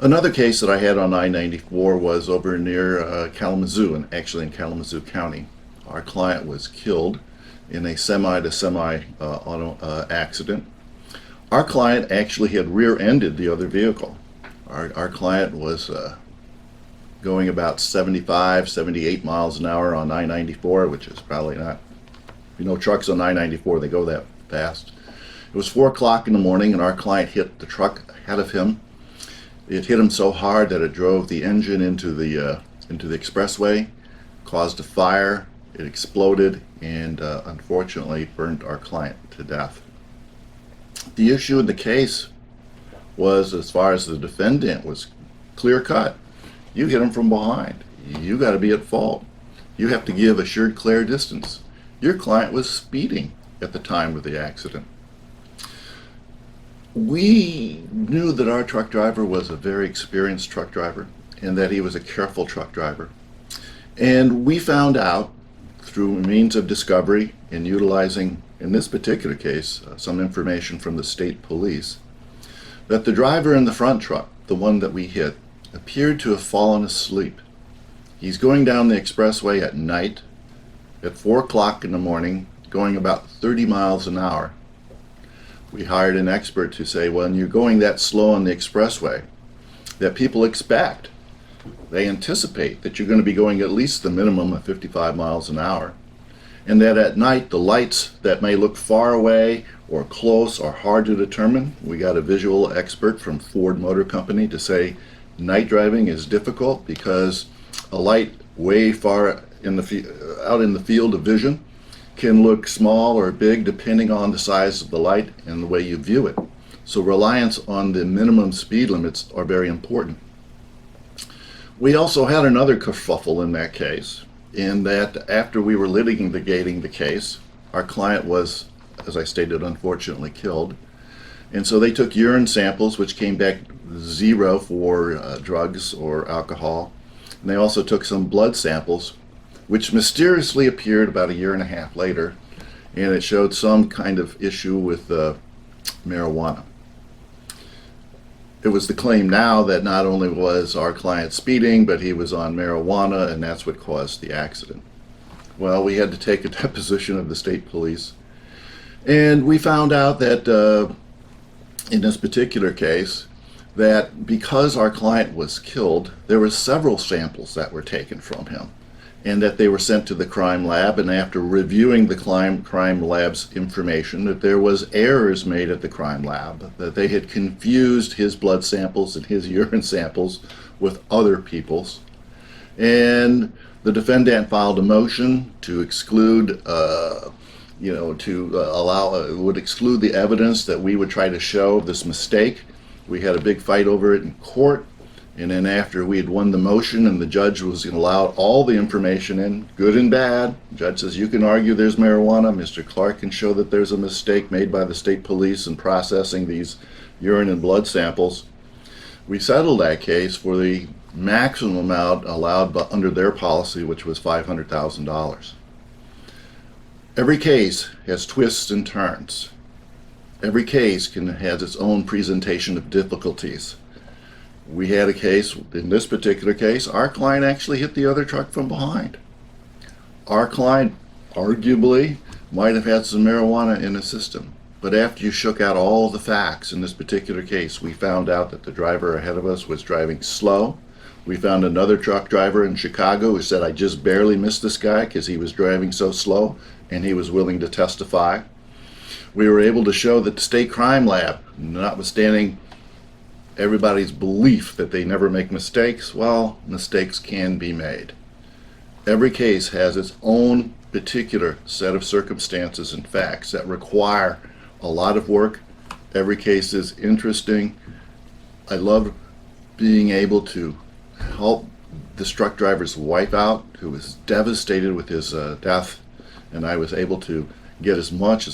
Another case that I had on I-94 was over near Kalamazoo, and actually in Kalamazoo County. Our client was killed in a semi-to-semi auto accident. Our client actually had rear-ended the other vehicle. Our client was going about 75, 78 miles an hour on I-94, which is probably not, trucks on I-94, they go that fast. It was 4 o'clock in the morning, and our client hit the truck ahead of him. It hit him so hard that it drove the engine into the expressway, caused a fire, it exploded, and unfortunately burned our client to death. The issue in the case was, as far as the defendant, was clear cut. You hit him from behind. You got to be at fault. You have to give assured clear distance. Your client was speeding at the time of the accident. We knew that our truck driver was a very experienced truck driver and that he was a careful truck driver. And we found out through means of discovery and utilizing, in this particular case, some information from the state police, that the driver in the front truck, the one that we hit, appeared to have fallen asleep. He's going down the expressway at night at 4 o'clock in the morning, going about 30 miles an hour. We hired an expert to say, when you're going that slow on the expressway, that people expect, they anticipate that you're going to be going at least the minimum of 55 miles an hour. And that at night, the lights that may look far away or close are hard to determine. We got a visual expert from Ford Motor Company to say night driving is difficult because a light way far in out in the field of vision can look small or big depending on the size of the light and the way you view it. So reliance on the minimum speed limits are very important. We also had another kerfuffle in that case, in that after we were litigating the case, our client was, as I stated, unfortunately killed. And so they took urine samples, which came back 0 for drugs or alcohol. And they also took some blood samples, which mysteriously appeared about 1.5 years later, and it showed some kind of issue with marijuana. It was the claim now that not only was our client speeding, but he was on marijuana, and that's what caused the accident. Well, we had to take a deposition of the state police, and we found out that in this particular case, that because our client was killed, there were several samples that were taken from him, and that they were sent to the crime lab, and after reviewing the crime lab's information, that there was errors made at the crime lab, that they had confused his blood samples and his urine samples with other people's. And the defendant filed a motion to exclude, would exclude the evidence that we would try to show this mistake. We had a big fight over it in court. And then after we had won the motion and the judge was going to allow all the information in, good and bad, the judge says you can argue there's marijuana, Mr. Clark can show that there's a mistake made by the state police in processing these urine and blood samples. We settled that case for the maximum amount allowed under their policy, which was $500,000. Every case has twists and turns. Every case has its own presentation of difficulties. We had a case, in this particular case, our client actually hit the other truck from behind. Our client arguably might have had some marijuana in his system, but after you shook out all the facts in this particular case, we found out that the driver ahead of us was driving slow. We found another truck driver in Chicago who said, I just barely missed this guy because he was driving so slow, and he was willing to testify. We were able to show that the state crime lab, notwithstanding everybody's belief that they never make mistakes, well, mistakes can be made. Every case has its own particular set of circumstances and facts that require a lot of work. Every case is interesting. I love being able to help this truck driver's wife out, who was devastated with his death, and I was able to get as much as we